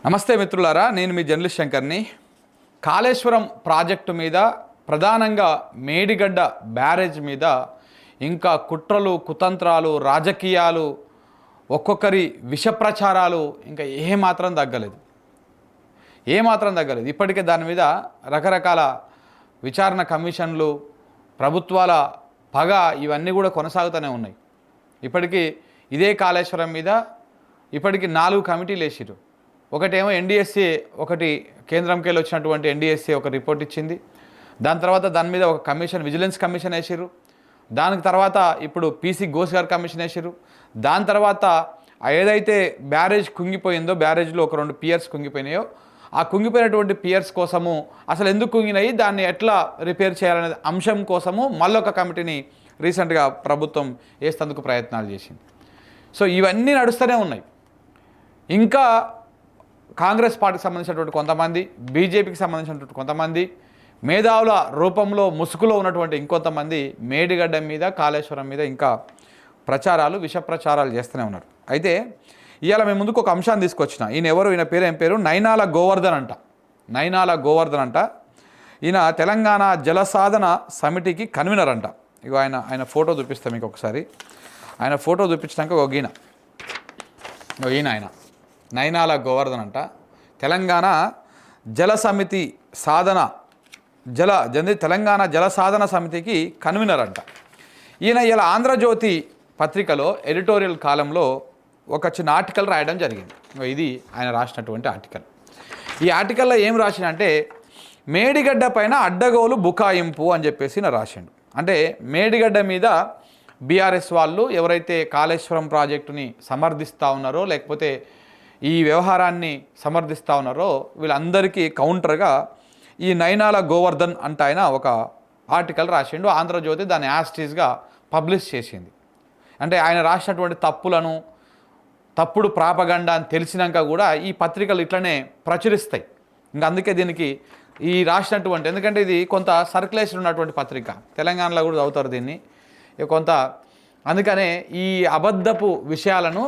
నమస్తే మిత్రులారా, నేను మీ జర్నలిస్ట్ శంకర్ని. కాళేశ్వరం ప్రాజెక్టు మీద, ప్రధానంగా మేడిగడ్డ బ్యారేజ్ మీద ఇంకా కుట్రలు, కుతంత్రాలు, రాజకీయాలు, ఒక్కొక్కరి విష ప్రచారాలు ఇంకా ఏమాత్రం తగ్గలేదు. ఇప్పటికే దాని మీద రకరకాల విచారణ కమిషన్లు, ప్రభుత్వాల పగ ఇవన్నీ కూడా కొనసాగుతూనే ఉన్నాయి. ఇప్పటికీ ఇదే కాళేశ్వరం మీద ఇప్పటికి 4 కమిటీలు వేసిరు. ఒకటేమో ఎన్డీఎస్ఏ, ఒకటి కేంద్రంకి వెళ్ళి వచ్చినటువంటి ఎన్డీఎస్ఏ ఒక రిపోర్ట్ ఇచ్చింది. దాని తర్వాత దాని మీద ఒక కమిషన్, విజిలెన్స్ కమిషన్ వేసిరు. దానికి తర్వాత ఇప్పుడు పీసీ ఘోష్ గారు కమిషన్ వేసిరు. దాని తర్వాత ఏదైతే బ్యారేజ్ కుంగిపోయిందో, బ్యారేజ్లో ఒక 2 పియర్స్ కుంగిపోయినాయో, ఆ కుంగిపోయినటువంటి పియర్స్ కోసము అసలు ఎందుకు కుంగినాయి, దాన్ని ఎట్లా రిపేర్ చేయాలనే అంశం కోసము మళ్ళొక కమిటీని రీసెంట్గా ప్రభుత్వం వేసేందుకు ప్రయత్నాలు చేసింది. సో ఇవన్నీ నడుస్తూనే ఉన్నాయి. ఇంకా కాంగ్రెస్ పార్టీకి సంబంధించినటువంటి కొంతమంది, బీజేపీకి సంబంధించినటువంటి కొంతమంది, మేధావుల రూపంలో ముసుగులో ఉన్నటువంటి ఇంకొంతమంది మేడిగడ్డ మీద, కాళేశ్వరం మీద ఇంకా ప్రచారాలు, విష ప్రచారాలు చేస్తూనే ఉన్నారు. అయితే ఇవాళ మేము ముందుకు ఒక అంశాన్ని తీసుకొచ్చిన. ఈయన పేరు ఏం పేరు? నైనాల గోవర్ధన్ అంట. ఈయన తెలంగాణ జలసాధన సమితికి కన్వీనర్ అంట. ఇగో ఆయన ఫోటో చూపిస్తాం మీకు ఒకసారి. ఆయన ఫోటో చూపించినాక ఈయన నైనాల గోవర్ధన్ అంట. తెలంగాణ తెలంగాణ జల సాధన సమితికి కన్వీనర్ అంట. ఈయన ఇలా ఆంధ్రజ్యోతి పత్రికలో ఎడిటోరియల్ కాలంలో ఒక చిన్న ఆర్టికల్ రాయడం జరిగింది. ఇది ఆయన రాసినటువంటి ఆర్టికల్. ఈ ఆర్టికల్లో ఏం రాసిండంటే, మేడిగడ్డ పైన అడ్డగోలు బుకాయింపు అని చెప్పేసి నా రాసిండు. అంటే మేడిగడ్డ మీద బీఆర్ఎస్ వాళ్ళు ఎవరైతే కాళేశ్వరం ప్రాజెక్టుని సమర్థిస్తూ ఉన్నారో, లేకపోతే ఈ వ్యవహారాన్ని సమర్థిస్తూ ఉన్నారో, వీళ్ళందరికీ కౌంటర్గా ఈ నైనాల గోవర్ధన్ అంట ఆయన ఒక ఆర్టికల్ రాసిండు. ఆంధ్రజ్యోతి దాన్ని యాస్టీస్గా పబ్లిష్ చేసింది. అంటే ఆయన రాసినటువంటి తప్పుడు ప్రాపగండా అని తెలిసినాక కూడా ఈ పత్రికలు ఇట్లనే ప్రచురిస్తాయి. ఇంకా అందుకే దీనికి ఈ రాసినటువంటి, ఎందుకంటే ఇది కొంత సర్క్యులేషన్ ఉన్నటువంటి పత్రిక, తెలంగాణలో కూడా చదువుతారు దీన్ని కొంత. అందుకనే ఈ అబద్ధపు విషయాలను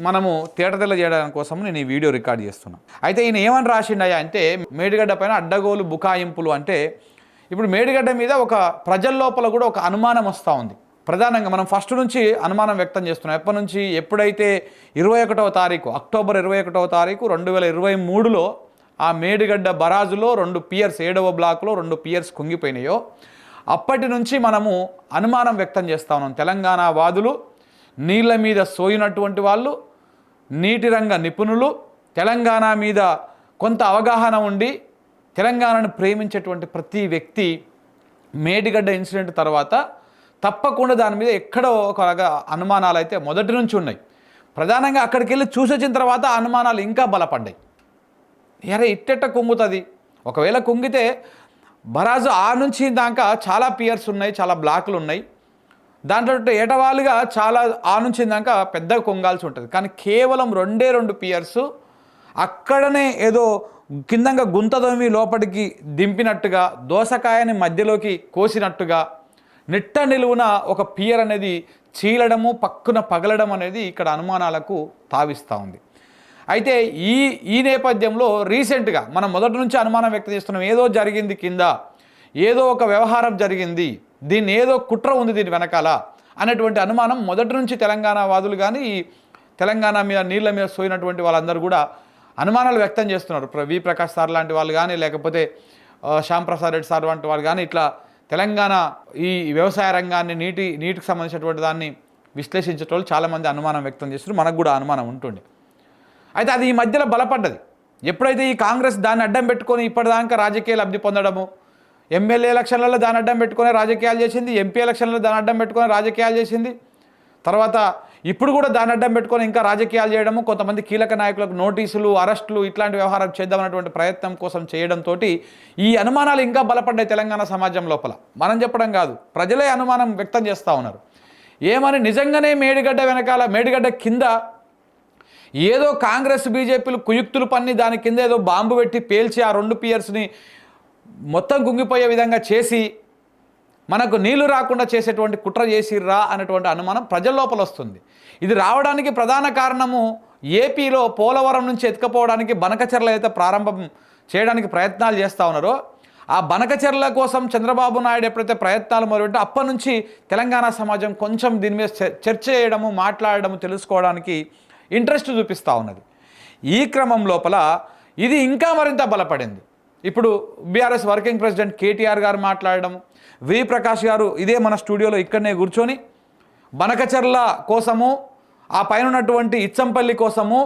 మనము తేటతెల్ల చేయడం కోసం నేను ఈ వీడియో రికార్డ్ చేస్తున్నాను. అయితే ఈయన ఏమని రాసిండయా అంటే, మేడిగడ్డ పైన అడ్డగోలు బుకాయింపులు అంటే, ఇప్పుడు మేడిగడ్డ మీద ఒక ప్రజల లోపల కూడా ఒక అనుమానం వస్తూ ఉంది. ప్రధానంగా మనం ఫస్ట్ నుంచి అనుమానం వ్యక్తం చేస్తున్నాం. ఎప్పటి నుంచి? ఎప్పుడైతే 21వ తారీఖు, అక్టోబర్ 21వ తారీఖు 2023లో ఆ మేడిగడ్డ బరాజులో 2 పియర్స్, 7వ బ్లాక్లో 2 పియర్స్ కుంగిపోయినాయో, అప్పటి నుంచి మనము అనుమానం వ్యక్తం చేస్తూ ఉన్నాం. తెలంగాణ వాదులు, నీళ్ళ మీద సోయినటువంటి వాళ్ళు, నీటి రంగ నిపుణులు, తెలంగాణ మీద కొంత అవగాహన ఉండి తెలంగాణను ప్రేమించేటువంటి ప్రతి వ్యక్తి మేడిగడ్డ ఇన్సిడెంట్ తర్వాత తప్పకుండా దాని మీద ఎక్కడో ఒక అనుమానాలు అయితే మొదటి నుంచి ఉన్నాయి. ప్రధానంగా అక్కడికి వెళ్ళి చూసొచ్చిన తర్వాత అనుమానాలు ఇంకా బలపడ్డాయి. ఎరే ఇట్టెట్ట కుంగుతుంది, ఒకవేళ కుంగితే బరాజు ఆ నుంచి దాకా చాలా పియర్స్ ఉన్నాయి, చాలా బ్లాకులు ఉన్నాయి, దాంట్లో ఏటవాలుగా చాలా ఆ నుంచి దాకా పెద్దగా కొంగాల్సి ఉంటుంది. కానీ కేవలం 2 పియర్స్ అక్కడనే ఏదో కిందంగా గుంతదోమి లోపలికి దింపినట్టుగా, దోసకాయని మధ్యలోకి కోసినట్టుగా నిట్ట నిలువున ఒక పియర్ అనేది చీలడము, పక్కున పగలడం అనేది ఇక్కడ అనుమానాలకు తావిస్తూ ఉంది. అయితే ఈ నేపథ్యంలో రీసెంట్గా మనం మొదటి నుంచి అనుమానం వ్యక్తం చేస్తున్నాం. ఏదో జరిగింది కింద, ఏదో ఒక వ్యవహారం జరిగింది, దీన్ని ఏదో కుట్ర ఉంది దీని వెనకాల అనేటువంటి అనుమానం మొదటి నుంచి తెలంగాణ వాదులు కానీ, ఈ తెలంగాణ మీద నీళ్ళ మీద సోయినటువంటి వాళ్ళందరూ కూడా అనుమానాలు వ్యక్తం చేస్తున్నారు. వి ప్రకాష్ సార్ లాంటి వాళ్ళు కానీ, లేకపోతే శ్యామ్ ప్రసాద్ రెడ్డి సార్ వంటి వాళ్ళు కానీ, ఇట్లా తెలంగాణ ఈ వ్యవసాయ రంగాన్ని, నీటికి సంబంధించినటువంటి దాన్ని విశ్లేషించే వాళ్ళు చాలామంది అనుమానం వ్యక్తం చేస్తున్నారు. మనకు కూడా అనుమానం ఉంటుండే. అయితే అది ఈ మధ్యలో బలపడ్డది. ఎప్పుడైతే ఈ కాంగ్రెస్ దాన్ని అడ్డం పెట్టుకొని ఇప్పటిదాకా రాజకీయ లబ్ధి పొందడము, ఎమ్మెల్యే ఎలక్షన్లలో దాన్ని అడ్డం పెట్టుకొని రాజకీయాలు చేసింది, ఎంపీ ఎలక్షన్లలో దాన్ని అడ్డం పెట్టుకొని రాజకీయాలు చేసింది, తర్వాత ఇప్పుడు కూడా దాన్ని అడ్డం పెట్టుకొని ఇంకా రాజకీయాలు చేయడము, కొంతమంది కీలక నాయకులకు నోటీసులు, అరెస్టులు ఇట్లాంటి వ్యవహారం చేద్దామన్నటువంటి ప్రయత్నం కోసం చేయడంతో ఈ అనుమానాలు ఇంకా బలపడ్డాయి తెలంగాణ సమాజం లోపల. మనం చెప్పడం కాదు, ప్రజలే అనుమానం వ్యక్తం చేస్తూ ఉన్నారు. ఏమని? నిజంగానే మేడిగడ్డ వెనకాల, మేడిగడ్డ కింద ఏదో కాంగ్రెస్ బీజేపీలు కుయుక్తులు పన్ని దాని కింద ఏదో బాంబు పెట్టి పేల్చి ఆ 2 పియర్స్ని మొత్తం కుంగిపోయే విధంగా చేసి మనకు నీళ్లు రాకుండా చేసేటువంటి కుట్ర చేసిర్రా అనేటువంటి అనుమానం ప్రజల లోపల వస్తుంది. ఇది రావడానికి ప్రధాన కారణము ఏపీలో పోలవరం నుంచి ఎత్తుకపోవడానికి బనకచెర్ల అయితే ప్రారంభం చేయడానికి ప్రయత్నాలు చేస్తూ ఉన్నారో, ఆ బనకచెర్ల కోసం చంద్రబాబు నాయుడు ఎప్పుడైతే ప్రయత్నాలు మొదలుపెట్టే అప్పటి నుంచి తెలంగాణ సమాజం కొంచెం దీని మీద చర్చ చేయడము, మాట్లాడడము, తెలుసుకోవడానికి ఇంట్రెస్ట్ చూపిస్తూ ఉన్నది. ఈ క్రమం లోపల ఇది ఇంకా మరింత బలపడింది. ఇప్పుడు బీఆర్ఎస్ వర్కింగ్ ప్రెసిడెంట్ కేటీఆర్ గారు మాట్లాడడం, వి ప్రకాష్ గారు ఇదే మన స్టూడియోలో ఇక్కడనే కూర్చొని బనకచెర్ల కోసము, ఆ పైన ఉన్నటువంటి ఇచ్చంపల్లి కోసము,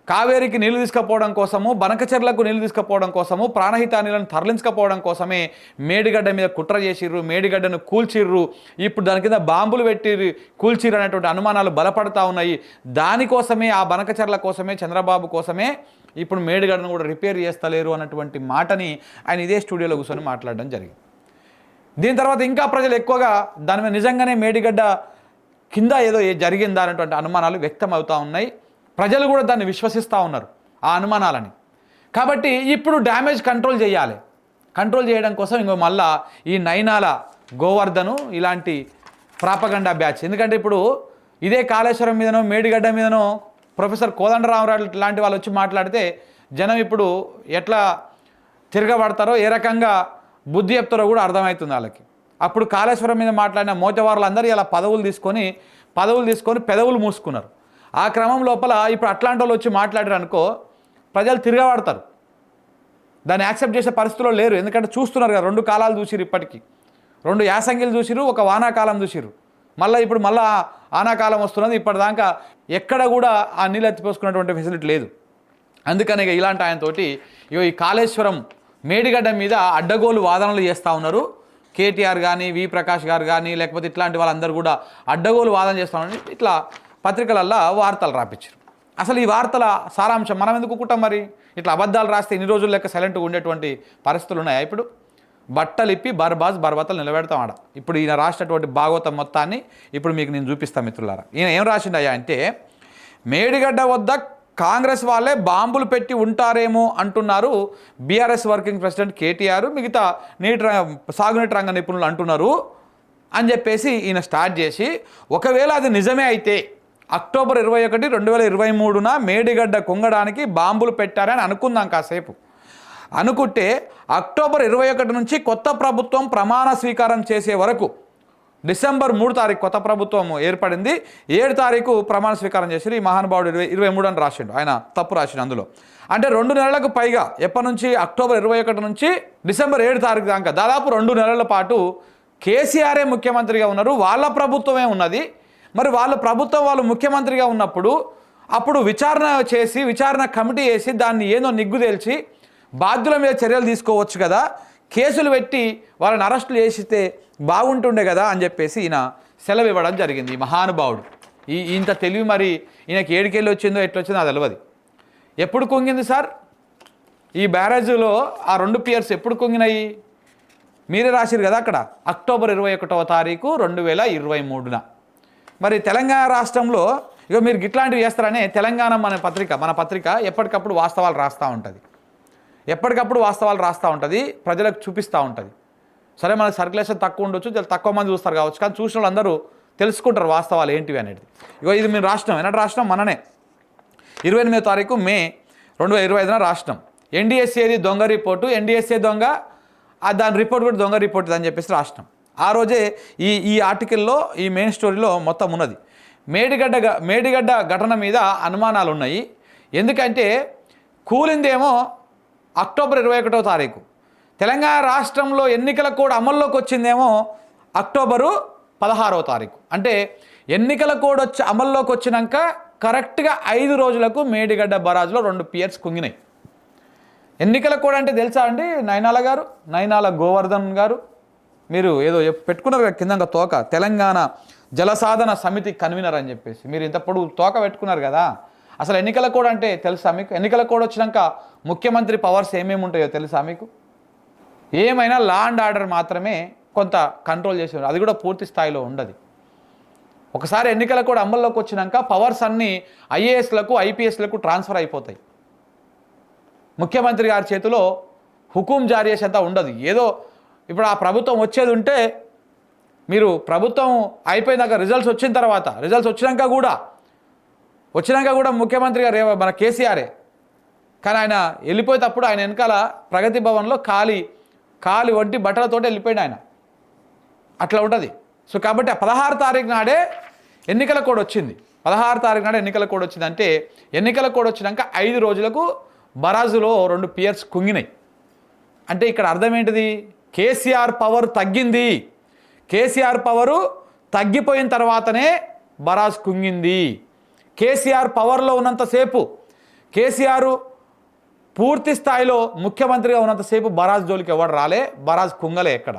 కావేరికి నీళ్లు తీసుకుపోవడం కోసము, బనకచెర్లకు నీళ్లు తీసుకుపోవడం కోసము, ప్రాణహిత నీళ్ళను తరలించకపోవడం కోసమే మేడిగడ్డ మీద కుట్ర చేసిర్రు, మేడిగడ్డను కూల్చిర్రు, ఇప్పుడు దాని కింద బాంబులు పెట్టి కూల్చిర్రు అనేటువంటి అనుమానాలు బలపడతా ఉన్నాయి. దానికోసమే, ఆ బనకచెర్ల కోసమే, చంద్రబాబు కోసమే ఇప్పుడు మేడిగడ్డను కూడా రిపేర్ చేస్తలేరు అన్నటువంటి మాటని ఆయన ఇదే స్టూడియోలో కూర్చొని మాట్లాడడం జరిగింది. దీని తర్వాత ఇంకా ప్రజలు ఎక్కువగా దాని మీద నిజంగానే మేడిగడ్డ కింద ఏదో జరిగిందా అనేటువంటి అనుమానాలు వ్యక్తం అవుతూ ఉన్నాయి. ప్రజలు కూడా దాన్ని విశ్వసిస్తూ ఉన్నారు ఆ అనుమానాలని. కాబట్టి ఇప్పుడు డ్యామేజ్ కంట్రోల్ చేయాలి. కంట్రోల్ చేయడం కోసం ఇంకో మళ్ళా ఈ నైనాల గోవర్ధను ఇలాంటి ప్రాపగండా బ్యాచ్, ఎందుకంటే ఇప్పుడు ఇదే కాళేశ్వరం మీదనో మేడిగడ్డ మీదనో ప్రొఫెసర్ కోదండరామరావు లాంటి వాళ్ళు వచ్చి మాట్లాడితే జనం ఇప్పుడు ఎట్లా తిరగబడతారో, ఏ రకంగా బుద్ధి చెప్తారో కూడా అర్థమవుతుంది వాళ్ళకి. అప్పుడు కాళేశ్వరం మీద మాట్లాడిన మోతవారులందరూ ఇలా పదవులు తీసుకొని పెదవులు మూసుకున్నారు. ఆ క్రమం లోపల ఇప్పుడు అట్లాంటి వాళ్ళు వచ్చి మాట్లాడారు అనుకో, ప్రజలు తిరగబడతారు. దాన్ని యాక్సెప్ట్ చేసే పరిస్థితిలో లేరు. ఎందుకంటే చూస్తున్నారు కదా, 2 కాలాలు చూసిరు, ఇప్పటికీ 2 యాసంగిలు చూసిరు, ఒక వానాకాలం చూసిరు, ఇప్పుడు మళ్ళీ ఆనాకాలం వస్తున్నది. ఇప్పటిదాకా ఎక్కడ కూడా ఆ నీళ్ళు ఎత్తిపోసుకున్నటువంటి ఫెసిలిటీ లేదు. అందుకని ఇలాంటి ఆయనతోటి ఈ కాళేశ్వరం మేడిగడ్డ మీద అడ్డగోలు వాదనలు చేస్తూ ఉన్నారు. కేటీఆర్ కానీ, వి ప్రకాష్ గారు కానీ, లేకపోతే ఇట్లాంటి వాళ్ళందరూ కూడా అడ్డగోలు వాదన చేస్తూ ఉన్నారు. ఇట్లా పత్రికలల్లో వార్తలు రాపించారు. అసలు ఈ వార్తల సారాంశం మనం ఎందుకు కుట్టాం? మరి ఇట్లా అబద్ధాలు రాస్తే ఇన్ని రోజులు లెక్క సైలెంట్గా ఉండేటువంటి పరిస్థితులు ఉన్నాయా? ఇప్పుడు బట్టలిప్పి బర్బతలు నిలబెడతాం ఆడ. ఇప్పుడు ఈయన రాసినటువంటి భాగవతం మొత్తాన్ని ఇప్పుడు మీకు నేను చూపిస్తాను మిత్రులారా. ఈయన ఏం రాసిండయ్యా అంటే, మేడిగడ్డ వద్ద కాంగ్రెస్ వాళ్ళే బాంబులు పెట్టి ఉంటారేమో అంటున్నారు బీఆర్ఎస్ వర్కింగ్ ప్రెసిడెంట్ కేటీఆర్, మిగతా సాగునీటి రంగ నిపుణులు అంటున్నారు అని చెప్పేసి ఈయన స్టార్ట్ చేసి, ఒకవేళ అది నిజమే అయితే అక్టోబర్ 21, 2023న మేడిగడ్డ కుంగడానికి బాంబులు పెట్టారని అనుకుందాం కాసేపు. అనుకుంటే అక్టోబర్ 21 నుంచి కొత్త ప్రభుత్వం ప్రమాణ స్వీకారం చేసే వరకు, డిసెంబర్ 3 తారీఖు కొత్త ప్రభుత్వం ఏర్పడింది, 7 తారీఖు ప్రమాణ స్వీకారం చేసి ఈ మహానుభావుడు 23 అని రాసిండు, ఆయన తప్పు రాసిండు అందులో. అంటే 2 నెలలకు పైగా, ఎప్పటి నుంచి అక్టోబర్ 21 నుంచి డిసెంబర్ 7 తారీఖు దాకా దాదాపు 2 నెలల పాటు కేసీఆరే ముఖ్యమంత్రిగా ఉన్నారు, వాళ్ళ ప్రభుత్వమే ఉన్నది. మరి వాళ్ళ ప్రభుత్వం వాళ్ళు ముఖ్యమంత్రిగా ఉన్నప్పుడు అప్పుడు విచారణ కమిటీ వేసి దాన్ని ఏదో నిగ్గు తేల్చి బాధ్యుల మీద చర్యలు తీసుకోవచ్చు కదా, కేసులు పెట్టి వాళ్ళని అరెస్టులు చేసిస్తే బాగుంటుండే కదా అని చెప్పేసి ఈయన సెలవు ఇవ్వడం జరిగింది. మహానుభావుడు ఇంత తెలివి మరి ఈయనకి ఏడికెళ్ళి వచ్చిందో ఎట్లొచ్చిందో అది తెలియదు. ఎప్పుడు కుంగింది సార్ ఈ బ్యారేజ్లో? ఆ 2 పియర్స్ ఎప్పుడు కుంగినాయి? మీరే రాసిరు కదా అక్కడ, అక్టోబర్ 21వ తారీఖు 2023న. మరి తెలంగాణ రాష్ట్రంలో ఇక మీరు ఇట్లాంటివి చేస్తారనే తెలంగాణ మన పత్రిక ఎప్పటికప్పుడు వాస్తవాలు రాస్తూ ఉంటుంది, ప్రజలకు చూపిస్తూ ఉంటుంది. సరే మనకు సర్క్యులేషన్ తక్కువ ఉండొచ్చు, తక్కువ మంది చూస్తారు కావచ్చు, కానీ చూసిన వాళ్ళందరూ తెలుసుకుంటారు వాస్తవాలు ఏంటివి అనేది. ఇది మేము రాష్ట్రం ఎన్నటి రాష్ట్రం మననే 28వ తారీఖు మే 2025న రాష్ట్రం. ఎన్డీఎస్ఏది దొంగ రిపోర్టు, ఎన్డీఎస్ఏ దొంగ, దాని రిపోర్ట్ కూడా దొంగ రిపోర్ట్ అని చెప్పేసి రాష్ట్రం. ఆ రోజే ఈ ఆర్టికల్లో, ఈ మెయిన్ స్టోరీలో మొత్తం ఉన్నది. మేడిగడ్డ ఘటన మీద అనుమానాలు ఉన్నాయి. ఎందుకంటే కూలిందేమో అక్టోబర్ 21వ తారీఖు, తెలంగాణ రాష్ట్రంలో ఎన్నికల కోడ్ అమల్లోకి వచ్చిందేమో అక్టోబరు 16వ తారీఖు. అంటే ఎన్నికల కోడ్ అమల్లోకి వచ్చినాక కరెక్ట్గా 5 రోజులకు మేడిగడ్డ బరాజ్లో 2 పియర్స్ కుంగినాయి. ఎన్నికల కోడ్ అంటే తెలుసా అండి? నైనాల గోవర్ధన్ గారు, మీరు ఏదో పెట్టుకున్నారు కింద తోక, తెలంగాణ జలసాధన సమితి కన్వీనర్ అని చెప్పేసి మీరు ఇంత పొడుగు తోక పెట్టుకున్నారు కదా. అసలు ఎన్నికల కోడ్ అంటే తెలుసా మీకు? ఎన్నికల కోడ్ వచ్చినాక ముఖ్యమంత్రి పవర్స్ ఏమేమి ఉంటాయో తెలుసా మీకు? ఏమైనా లా అండ్ ఆర్డర్ మాత్రమే కొంత కంట్రోల్ చేసేవారు, అది కూడా పూర్తి స్థాయిలో ఉండదు. ఒకసారి ఎన్నికల కోడ్ అమల్లోకి వచ్చినాక పవర్స్ అన్నీ ఐఏఎస్లకు, ఐపీఎస్లకు ట్రాన్స్ఫర్ అయిపోతాయి. ముఖ్యమంత్రి గారి చేతిలో హుకుం జారీ చేసేంత ఉండదు. ఏదో ఇప్పుడు ఆ ప్రభుత్వం వచ్చేది ఉంటే, మీరు ప్రభుత్వం అయిపోయినాక రిజల్ట్స్ వచ్చినాక కూడా వచ్చినాక కూడా ముఖ్యమంత్రిగా మన కేసీఆరే. కానీ ఆయన వెళ్ళిపోయేటప్పుడు ఆయన వెనకాల ప్రగతి భవన్లో కాలి వంటి బట్టలతోటి వెళ్ళిపోయాడు ఆయన. అట్లా ఉంటుంది. సో కాబట్టి ఆ 16 తారీఖు నాడే ఎన్నికల కోడ్ వచ్చింది. 16 తారీఖు నాడే ఎన్నికల కోడ్ వచ్చింది. అంటే ఎన్నికల కోడ్ వచ్చినాక 5 రోజులకు బరాజులో 2 పియర్స్ కుంగినాయి. అంటే ఇక్కడ అర్థం ఏంటిది? కేసీఆర్ పవర్ తగ్గింది. కేసీఆర్ పవరు తగ్గిపోయిన తర్వాతనే బరాజ్ కుంగింది. కేసీఆర్ పవర్లో ఉన్నంతసేపు, కేసీఆర్ పూర్తి స్థాయిలో ముఖ్యమంత్రిగా ఉన్నంతసేపు బరాజ్ జోలికి ఎవడు రాలే, బరాజ్ కుంగలే ఎక్కడ.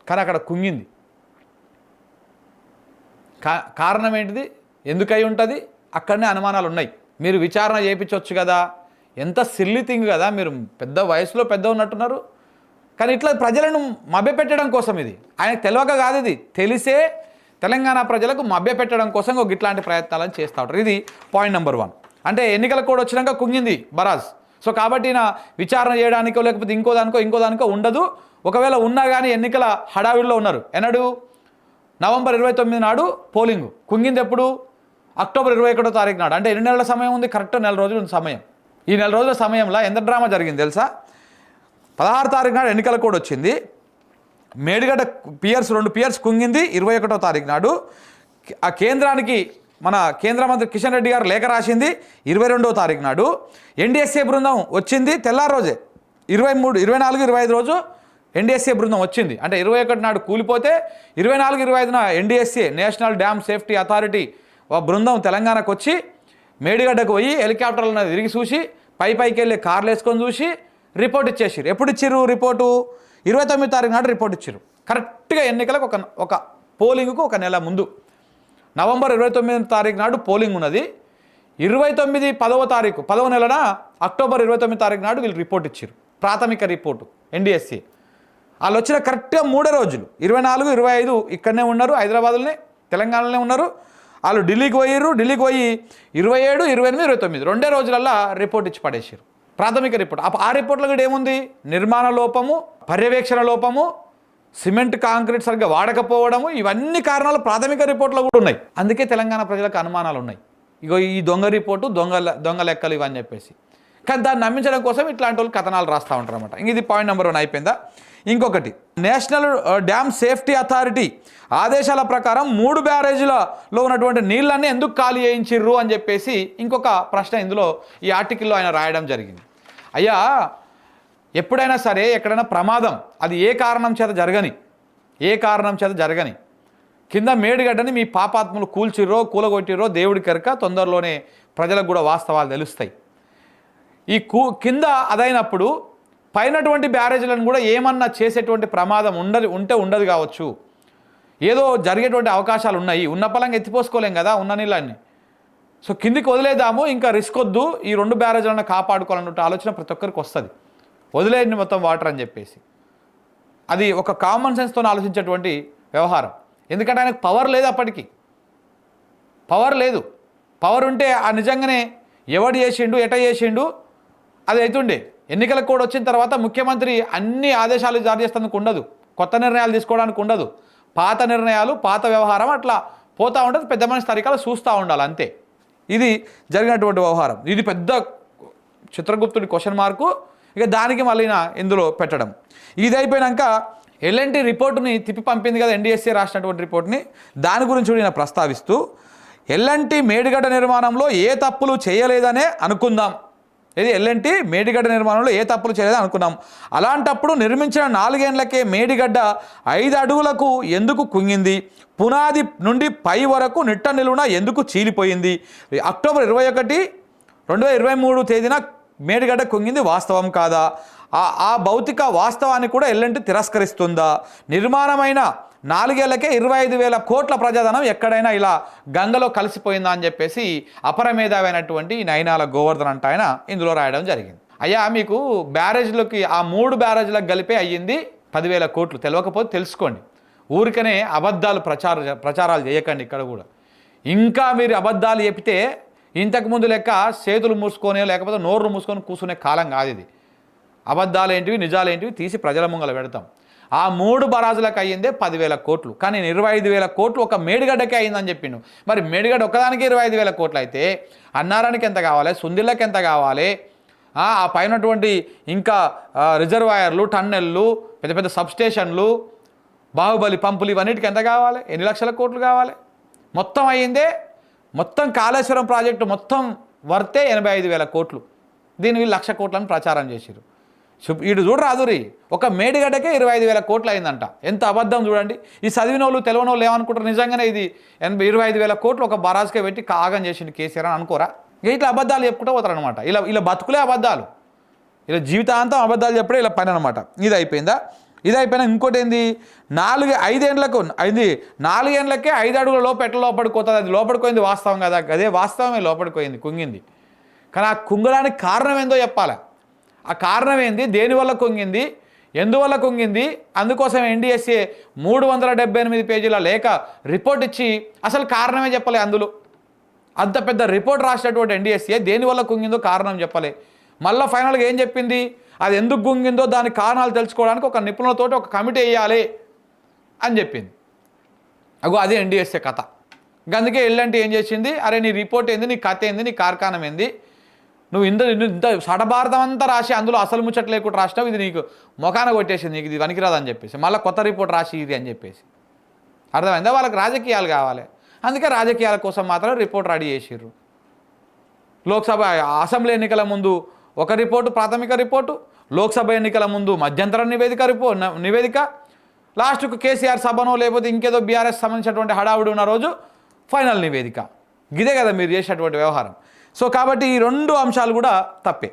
కానీ అక్కడ కుంగింది. కారణం ఏంటిది? ఎందుకై ఉంటుంది? అక్కడనే అనుమానాలు ఉన్నాయి. మీరు విచారణ చేయించవచ్చు కదా. ఎంత సిల్లీ థింగ్ కదా. మీరు పెద్ద వయసులో పెద్ద ఉన్నట్టున్నారు. కానీ ఇట్లా ప్రజలను మభ్యపెట్టడం కోసం ఇది. ఆయనకు తెలియక కాదు, ఇది తెలిసే తెలంగాణ ప్రజలకు మభ్యపెట్టడం కోసం ఒక ఇట్లాంటి ప్రయత్నాలను చేస్తూ ఉంటారు. ఇది పాయింట్ నెంబర్ 1. అంటే ఎన్నికల కోడ్ వచ్చినాక కుంగింది బరాజ్. సో కాబట్టి నా విచారణ చేయడానికో లేకపోతే ఇంకో దానికో ఉండదు. ఒకవేళ ఉన్నా కానీ ఎన్నికల హడావిడిలో ఉన్నారు. ఎన్నడు? నవంబర్ 29 నాడు పోలింగ్. కుంగింది ఎప్పుడు? అక్టోబర్ 21 తారీఖు నాడు. అంటే 2 నెలల సమయం ఉంది. కరెక్ట్ 1 నెల రోజులు ఉంది సమయం. ఈ 1 నెల రోజుల సమయంలో ఎంత డ్రామా జరిగింది తెలుసా? 16 తారీఖు నాడు ఎన్నికల కోడ్ వచ్చింది. మేడిగడ్డ పియర్స్ 2 పియర్స్ కుంగింది 21 తారీఖు నాడు. ఆ కేంద్రానికి మన కేంద్ర మంత్రి కిషన్ రెడ్డి గారు లేఖ రాసింది 22 తారీఖు నాడు. ఎన్డీఎస్ఏ బృందం వచ్చింది తెల్లారి రోజే 23, 24, 25 రోజు ఎన్డీఎస్ఏ బృందం వచ్చింది. అంటే 21 నాడు కూలిపోతే 24, 25న NDSA national dam safety authority బృందం తెలంగాణకు వచ్చి మేడిగడ్డకు పోయి హెలికాప్టర్లను తిరిగి చూసి పైకి వెళ్ళి కార్లు వేసుకొని చూసి రిపోర్ట్ ఇచ్చేసారు. ఎప్పుడు ఇచ్చిర్రు రిపోర్టు? 29 తారీఖు నాడు రిపోర్ట్ ఇచ్చారు. కరెక్ట్గా ఎన్నికలకు ఒక పోలింగ్కు 1 నెల ముందు. నవంబర్ 29 తారీఖు నాడు పోలింగ్ ఉన్నది. 29 10వ తారీఖు 10వ నెలన అక్టోబర్ 29 తారీఖు నాడు వీళ్ళు రిపోర్ట్ ఇచ్చారు. ప్రాథమిక రిపోర్టు ఎన్డీఎస్సీ. వాళ్ళు వచ్చిన కరెక్ట్గా 3 రోజులు 24, 25 ఇక్కడనే ఉన్నారు, హైదరాబాద్లోనే తెలంగాణలోనే ఉన్నారు. వాళ్ళు ఢిల్లీకి పోయి 27, 28, 29 2 రోజులల్లా రిపోర్ట్ ఇచ్చి పడేసారు. ప్రాథమిక రిపోర్ట్. ఆ రిపోర్ట్లో కూడా ఏముంది? నిర్మాణ లోపము, పర్యవేక్షణ లోపము, సిమెంట్ కాంక్రీట్ సరిగ్గా వాడకపోవడము, ఇవన్నీ కారణాలు ప్రాథమిక రిపోర్ట్లో కూడా ఉన్నాయి. అందుకే తెలంగాణ ప్రజలకు అనుమానాలు ఉన్నాయి. ఇగో ఈ దొంగ రిపోర్టు, దొంగ లెక్కలు ఇవని చెప్పేసి. కానీ దాన్ని నమ్మించడం కోసం ఇట్లాంటి వాళ్ళు కథనాలు రాస్తూ ఉంటారు అనమాట. ఇది పాయింట్ నెంబర్ 1 అయిపోయిందా? ఇంకొకటి, నేషనల్ డ్యామ్ సేఫ్టీ అథారిటీ ఆదేశాల ప్రకారం 3 బ్యారేజీలలో ఉన్నటువంటి నీళ్ళన్నీ ఎందుకు ఖాళీ చేయించిర్రు అని చెప్పేసి ఇంకొక ప్రశ్న ఇందులో ఈ ఆర్టికల్లో ఆయన రాయడం జరిగింది. అయ్యా, ఎప్పుడైనా సరే ఎక్కడైనా ప్రమాదం అది ఏ కారణం చేత జరగని కింద మేడిగడ్డని మీ పాపాత్ములు కూలగొట్టిర్రో దేవుడి కనుక తొందరలోనే ప్రజలకు కూడా వాస్తవాలు తెలుస్తాయి. ఈ కింద అదైనప్పుడు పైనటువంటి బ్యారేజీలను కూడా ఏమన్నా చేసేటువంటి ప్రమాదం ఉండదు కావచ్చు. ఏదో జరిగేటువంటి అవకాశాలు ఉన్నాయి. ఉన్న పలంగా ఎత్తిపోసుకోలేం కదా ఉన్న నీళ్ళని. సో కిందికి వదిలేదాము, ఇంకా రిస్క్ వద్దు, ఈ 2 బ్యారేజీలను కాపాడుకోవాలన్నట్టు ఆలోచన ప్రతి ఒక్కరికి వస్తుంది. వదిలేయండి మొత్తం వాటర్ అని చెప్పేసి. అది ఒక కామన్ సెన్స్తో ఆలోచించేటువంటి వ్యవహారం. ఎందుకంటే ఆయనకు పవర్ లేదు, అప్పటికి పవర్ లేదు. పవర్ ఉంటే ఆ నిజంగానే ఎవడు చేసిండు, ఎట చేసిండు అది అవుతుండే. ఎన్నికల కోడ్ వచ్చిన తర్వాత ముఖ్యమంత్రి అన్ని ఆదేశాలు జారీ చేసేందుకు ఉండదు, కొత్త నిర్ణయాలు తీసుకోవడానికి ఉండదు. పాత నిర్ణయాలు, పాత వ్యవహారం అట్లా పోతూ ఉంటుంది. పెద్ద మనిషి తరికాలు చూస్తూ ఉండాలి, అంతే. ఇది జరిగినటువంటి వ్యవహారం. ఇది పెద్ద చిత్రగుప్తుడి క్వశ్చన్ మార్కు. ఇక దానికి మళ్ళీ ఇందులో పెట్టడం. ఇది అయిపోయాక ఎల్ఎన్టీ రిపోర్టుని తిప్పి పంపింది కదా, ఎన్డీఎస్ఏ రాసినటువంటి రిపోర్ట్ని. దాని గురించి కూడా ప్రస్తావిస్తూ ఎల్ఎన్టీ మేడిగడ్డ నిర్మాణంలో ఏ తప్పులు చేయలేదనే అనుకుందాం. ఇది ఎల్ఎన్టీ మేడిగడ్డ నిర్మాణంలో ఏ తప్పులు చేయలేదని అనుకున్నాం. అలాంటప్పుడు నిర్మించిన 4 ఏళ్లకే మేడిగడ్డ 5 అడుగులకు ఎందుకు కుంగింది? పునాది నుండి పై వరకు నిట్ట నిలువున ఎందుకు చీలిపోయింది? అక్టోబర్ 21, 2023 తేదీన మేడిగడ్డ కుంగింది వాస్తవం కాదా? ఆ భౌతిక వాస్తవాన్ని కూడా ఎల్ఎన్టీ తిరస్కరిస్తుందా? నిర్మాణమైన 4 ఏళ్లకే 25,000 కోట్ల ప్రజాధనం ఎక్కడైనా ఇలా గంగలో కలిసిపోయిందా అని చెప్పేసి అపరమేధావైనటువంటి నయనాల గోవర్ధన్ అంట ఆయన ఇందులో రాయడం జరిగింది. అయ్యా, మీకు బ్యారేజ్లకి ఆ 3 బ్యారేజ్లకు కలిపే అయ్యింది 10,000 కోట్లు. తెలియకపోతే తెలుసుకోండి. ఊరికనే అబద్ధాలు ప్రచారాలు చేయకండి. ఇక్కడ కూడా ఇంకా మీరు అబద్ధాలు చెప్తే ఇంతకుముందు లెక్క చేతులు మూసుకొని లేకపోతే నోరు మూసుకొని కూర్చునే కాలం కాదు ఇది. అబద్ధాలు ఏంటివి, నిజాలు ఏంటివి తీసి ప్రజల ముంగల పెడతాం. ఆ 3 బరాజులకు అయ్యిందే 10,000 కోట్లు. కానీ 25,000 కోట్లు ఒక మేడిగడ్డకే అయిందని చెప్పిండు. మరి మేడిగడ్డ ఒకదానికి 25,000 కోట్లు అయితే అన్నారానికి ఎంత కావాలి, సుందిళ్ళకి ఎంత కావాలి, ఆ పైనటువంటి ఇంకా రిజర్వాయర్లు, టన్నెళ్ళు, పెద్ద పెద్ద సబ్స్టేషన్లు, బాహుబలి పంపులు, ఇవన్నిటికి ఎంత కావాలి, ఎన్ని లక్షల కోట్లు కావాలి? మొత్తం అయ్యిందే, మొత్తం కాళేశ్వరం ప్రాజెక్టు మొత్తం వర్తే 85,000 కోట్లు. దీని వీళ్ళు 1,00,000 కోట్లని ప్రచారం చేశారు. ఇటు చూడరాదురి, ఒక మేడిగడ్డకే 25,000 కోట్లు అయిందంట. ఎంత అబద్ధం చూడండి. ఈ చదివిన వాళ్ళు తెలియని వాళ్ళు ఏమనుకుంటారు, నిజంగానే ఇది 25,000 కోట్లు ఒక బరాజ్కే పెట్టి కాగం చేసిండు కేసీఆర్ అని అనుకోరా? ఇట్లా అబద్ధాలు చెప్పుకుంటూ పోతారనమాట. ఇలా బతుకులే అబద్ధాలు, ఇలా జీవితాంతం అబద్ధాలు చెప్పడే ఇలా పని అనమాట. ఇది అయిపోయిందా? ఇది అయిపోయినా ఇంకోటి ఏంది, 4-5 ఏళ్ళకు అయింది, 4 ఏళ్ళకే 5 అడుగుల లోపల లోపడిపోతుంది. అది లోపడిపోయింది వాస్తవం కదా, అదే వాస్తవమే లోపడిపోయింది, కుంగింది. కానీ ఆ కుంగడానికి కారణం ఏందో చెప్పాలి. ఆ కారణం ఏంది, దేనివల్ల కుంగింది, ఎందువల్ల కుంగింది, అందుకోసం ఎన్డీఎస్ఏ 378 పేజీల లేఖ రిపోర్ట్ ఇచ్చి అసలు కారణమే చెప్పలే. అందులో అంత పెద్ద రిపోర్ట్ రాసినటువంటి ఎన్డీఎస్ఏ దేనివల్ల కుంగిందో కారణం చెప్పలే. మళ్ళీ ఫైనల్గా ఏం చెప్పింది, అది ఎందుకు కుంగిందో దాని కారణాలు తెలుసుకోవడానికి ఒక నిపుణులతోటి ఒక కమిటీ వేయాలి అని చెప్పింది. అగో అదే ఎన్డీఎస్ఏ కథ. అందుకే ఎల్లంటే ఏం చేసింది, అరే నీ రిపోర్ట్ ఏంది, నీ కథ ఏంది, నీ కార్ఖానం ఏంది, నువ్వు ఇంత సడభారతం అంతా రాసి అందులో అసలు ముచ్చట లేకుండా రాసినావు, ఇది నీకు మొఖాన కొట్టేసింది, నీకు ఇది వనికిరాదని చెప్పేసి మళ్ళీ కొత్త రిపోర్ట్ రాసి ఇది అని చెప్పేసి. అర్థమైందా? వాళ్ళకి రాజకీయాలు కావాలి, అందుకే రాజకీయాల కోసం మాత్రం రిపోర్ట్ రెడీ చేసిర్రు. లోక్సభ అసెంబ్లీ ఎన్నికల ముందు ఒక రిపోర్టు, ప్రాథమిక రిపోర్టు, లోక్సభ ఎన్నికల ముందు మధ్యంతర నివేదిక, లాస్ట్కు కేసీఆర్ సభనో లేకపోతే ఇంకేదో బీఆర్ఎస్ సంబంధించినటువంటి హడావుడి ఉన్న రోజు ఫైనల్ నివేదిక. ఇదే కదా మీరు చేసేటువంటి వ్యవహారం. సో కాబట్టి ఈ 2 అంశాలు కూడా తప్పే.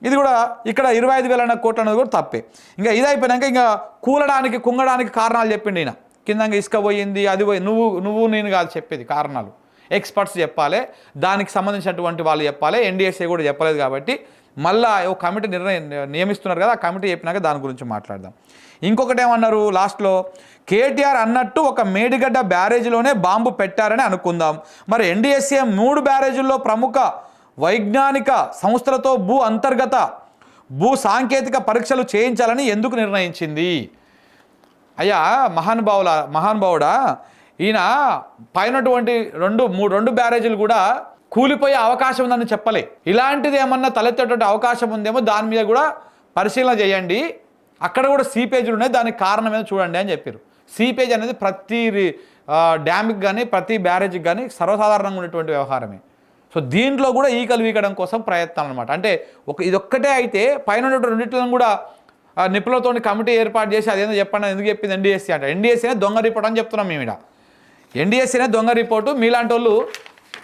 ఇది కూడా ఇక్కడ 25,000 కోట్లు అనేది కూడా తప్పే. ఇంకా ఇది అయిపోయినాక ఇంకా కుంగడానికి కారణాలు చెప్పిండి ఈయన. కిందంగా ఇసుక పోయింది, అది పోయి నువ్వు నేను కాదు చెప్పేది, కారణాలు ఎక్స్పర్ట్స్ చెప్పాలి, దానికి సంబంధించినటువంటి వాళ్ళు చెప్పాలి. ఎన్డీఎస్ఏ కూడా చెప్పలేదు కాబట్టి మళ్ళీ ఒక కమిటీ నియమిస్తున్నారు కదా, ఆ కమిటీ చెప్పినాక దాని గురించి మాట్లాడదాం. ఇంకొకటి ఏమన్నారు లాస్ట్లో, కేటీఆర్ అన్నట్టు ఒక మేడిగడ్డ బ్యారేజ్లోనే బాంబు పెట్టారని అనుకుందాం. మరి ఎన్డీఎస్ఏ 3 బ్యారేజీల్లో ప్రముఖ వైజ్ఞానిక సంస్థలతో అంతర్గత భూ సాంకేతిక పరీక్షలు చేయించాలని ఎందుకు నిర్ణయించింది? అయ్యా మహానుభావుడా, ఈయన పైనటువంటి 2 బ్యారేజీలు కూడా కూలిపోయే అవకాశం ఉందని చెప్పలే. ఇలాంటిది ఏమన్నా తలెత్తేటువంటి అవకాశం ఉందేమో దాని మీద కూడా పరిశీలన చేయండి, అక్కడ కూడా సీపేజీలు ఉన్నాయి, దానికి కారణం ఏదో చూడండి అని చెప్పారు. సీపేజ్ అనేది ప్రతి డ్యామ్కి కానీ ప్రతి బ్యారేజ్కి కానీ సర్వసాధారణంగా ఉన్నటువంటి వ్యవహారమే. సో దీంట్లో కూడా ఈకలు వీకడం కోసం ప్రయత్నం అనమాట. అంటే ఇదొక్కటే అయితే పైన రెండింటిని కూడా నిపుణులతో కమిటీ ఏర్పాటు చేసి అదేందో చెప్పండి ఎందుకు చెప్పింది ఎన్డీఎస్సీ అంటే, ఎన్డీఎస్సీనే దొంగ రిపోర్ట్ అని చెప్తున్నాం మేము ఇక్కడ. ఎన్డీఎస్సీనే దొంగ రిపోర్టు, మీలాంటి వాళ్ళు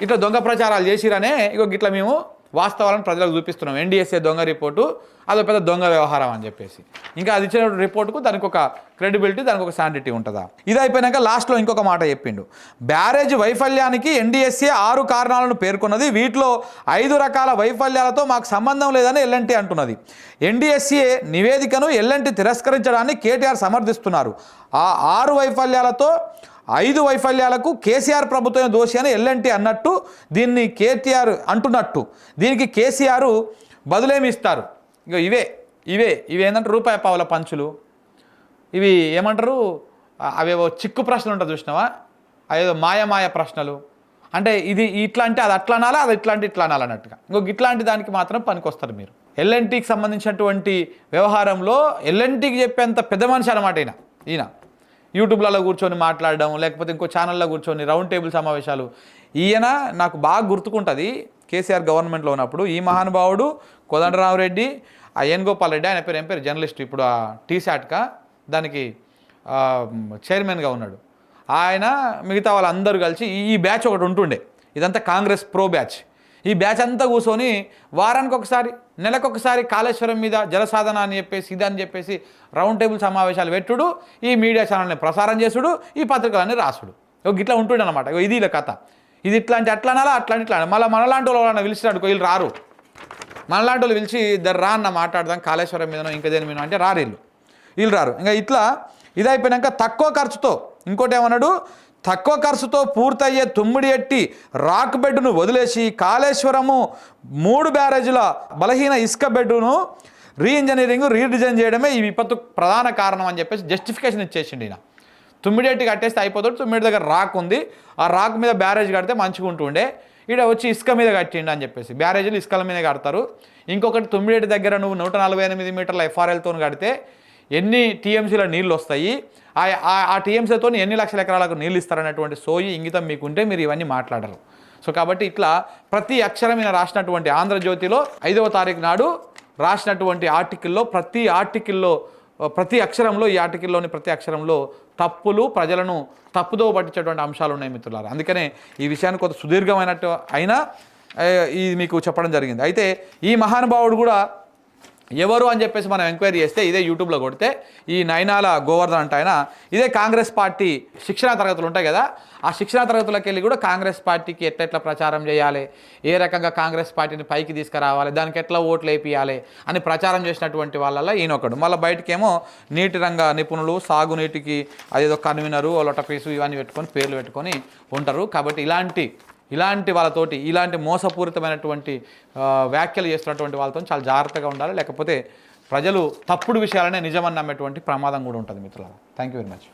ఇట్లా దొంగ ప్రచారాలు చేసిరనే ఇట్లా మేము వాస్తవాలను ప్రజలకు చూపిస్తున్నాం. ఎన్డీఎస్ఏ దొంగ రిపోర్టు అదో పెద్ద దొంగ వ్యవహారం అని చెప్పేసి. ఇంకా అది ఇచ్చిన రిపోర్టుకు దానికి ఒక క్రెడిబిలిటీ, దానికి ఒక శాంటిటీ ఉంటుందా? ఇది అయిపోయినాక లాస్ట్లో ఇంకొక మాట చెప్పిండు. బ్యారేజ్ వైఫల్యానికి ఎన్డీఎస్ఏ 6 కారణాలను పేర్కొన్నది. వీటిలో 5 రకాల వైఫల్యాలతో మాకు సంబంధం లేదని ఎల్ఎన్టీ అంటున్నది. ఎన్డీఎస్ఏ నివేదికను ఎల్ఎన్టీ తిరస్కరించడాన్ని కేటీఆర్ సమర్థిస్తున్నారు. ఆ 6 వైఫల్యాలతో 5 వైఫల్యాలకు కేసీఆర్ ప్రభుత్వం దోషి అని ఎల్ఎన్టీ అన్నట్టు, దీన్ని కేటీఆర్ అంటున్నట్టు, దీనికి కేసీఆర్ బదులేమి ఇస్తారు? ఇక ఇవే ఏంటంటే రూపాయి పావుల పంచులు, ఇవి ఏమంటారు, అవేవో చిక్కు ప్రశ్నలు ఉంటుంది చూసినావా, అవేదో మాయ ప్రశ్నలు. అంటే ఇది ఇట్లా అంటే అది అట్లా అనాలా, అది ఇట్లా అనాలన్నట్టుగా ఇట్లాంటి దానికి మాత్రం పనికొస్తారు మీరు. ఎల్ఎన్టీకి సంబంధించినటువంటి వ్యవహారంలో ఎల్ఎన్టీకి చెప్పేంత పెద్ద మనిషి అనమాట ఈయన. యూట్యూబ్లలో కూర్చొని మాట్లాడడం, లేకపోతే ఇంకో ఛానల్లో కూర్చొని రౌండ్ టేబుల్ సమావేశాలు. ఈయన నాకు బాగా గుర్తుకుంటుంది, కేసీఆర్ గవర్నమెంట్లో ఉన్నప్పుడు ఈ మహానుభావుడు కోదండరామరెడ్డి, ఆ ఎన్ గోపాల్ రెడ్డి, ఆయన పేరు ఏం పేరు, జర్నలిస్ట్, ఇప్పుడు ఆ టీశాట్కా దానికి చైర్మన్గా ఉన్నాడు ఆయన, మిగతా వాళ్ళందరూ కలిసి ఈ బ్యాచ్ ఒకటి ఉంటుండే, ఇదంతా కాంగ్రెస్ ప్రో బ్యాచ్. ఈ బ్యాచ్ అంతా కూర్చొని వారానికి ఒకసారి, నెలకొకసారి కాళేశ్వరం మీద జలసాధన అని చెప్పేసి ఇదని చెప్పేసి రౌండ్ టేబుల్ సమావేశాలు పెట్టుడు, ఈ మీడియా ఛానల్ని ప్రసారం చేసుడు, ఈ పత్రికలన్నీ రాసుడు. ఇట్లా ఉంటుండే అనమాట. ఇది ఇలా కథ. ఇది ఇట్లాంటి అట్లా అనాలా, అట్లాంటి ఇట్లా మళ్ళీ మనలాంటి వాళ్ళు పిలిచినాడు, వీళ్ళు రారు. మనలాంటి వాళ్ళు పిలిచి ఇద్దరు రా అన్న మాట్లాడదాం కాళేశ్వరం మీదనో ఇంకా దేని మీద అంటే రారు, వీళ్ళు రారు. ఇంకా ఇట్లా ఇది అయిపోయినాక తక్కువ ఖర్చుతో, ఇంకోటి ఏమన్నాడు, తక్కువ ఖర్చుతో పూర్తయ్యే తుమ్మిడి ఎట్టి రాక్ బెడ్ను వదిలేసి కాళేశ్వరము 3 బ్యారేజీల బలహీన ఇసుక బెడ్డును రీడిజైన్ చేయడమే ఈ విపత్తు ప్రధాన కారణం అని చెప్పేసి జస్టిఫికేషన్ ఇచ్చేసిండు ఈయన. తుమ్మిడేటి కట్టేస్తే అయిపోతాడు, తుమ్మిడి దగ్గర రాక్ ఉంది, ఆ రాక్ మీద బ్యారేజ్ కడితే మంచిగా ఉంటుండే, ఈడ వచ్చి ఇసుక మీద కట్టిండు అని చెప్పేసి. బ్యారేజీలు ఇసుకల మీద కడతారు. ఇంకొకటి తుమ్మిడేటి దగ్గర నువ్వు 148 మీటర్ల FRLతో కడితే ఎన్ని టీఎంసీల నీళ్ళు వస్తాయి, ఆ టీఎంసీలతో ఎన్ని లక్షల ఎకరాలకు నీళ్ళు ఇస్తారనేటువంటి సోయి ఇంగితం మీకుంటే మీరు ఇవన్నీ మాట్లాడరు. సో కాబట్టి ఇట్లా ప్రతి అక్షరం ఈయన రాసినటువంటి ఆంధ్రజ్యోతిలో 5వ తారీఖు నాడు రాసినటువంటి ఆర్టికల్లో ప్రతి అక్షరంలో ఈ ఆర్టికల్లోని ప్రతి అక్షరంలో తప్పులు, ప్రజలను తప్పుదో పట్టించేటువంటి అంశాలు ఉన్నాయి మిత్రులారా. అందుకనే ఈ విషయాన్ని కొంత సుదీర్ఘమైనట్టు అయినా ఇది మీకు చెప్పడం జరిగింది. అయితే ఈ మహానుభావుడు కూడా ఎవరు అని చెప్పేసి మనం ఎంక్వైరీ చేస్తే ఇదే యూట్యూబ్లో కొడితే ఈ నైనాల గోవర్ధన్ అంటే ఆయన ఇదే కాంగ్రెస్ పార్టీ శిక్షణా తరగతులు ఉంటాయి కదా, ఆ శిక్షణా తరగతులకు వెళ్ళి కూడా కాంగ్రెస్ పార్టీకి ఎట్లా ప్రచారం చేయాలి, ఏ రకంగా కాంగ్రెస్ పార్టీని పైకి తీసుకురావాలి, దానికి ఎట్లా ఓట్లు వేపియాలి అని ప్రచారం చేసినటువంటి వాళ్ళల్లో ఈయనొకడు. మళ్ళీ బయటకేమో నీటి రంగ నిపుణులు, సాగునీటికి అదేదో కన్వీనరు, లొటపీసు ఇవన్నీ పెట్టుకొని పేర్లు పెట్టుకొని ఉంటారు. కాబట్టి ఇలాంటి వాళ్ళతోటి ఇలాంటి మోసపూరితమైనటువంటి వ్యాఖ్యలు చేస్తున్నటువంటి వాళ్ళతో చాలా జాగ్రత్తగా ఉండాలి. లేకపోతే ప్రజలు తప్పుడు విషయాలనే నిజమని నమ్మేటువంటి ప్రమాదం కూడా ఉంటుంది మిత్రులారా. Thank you very much.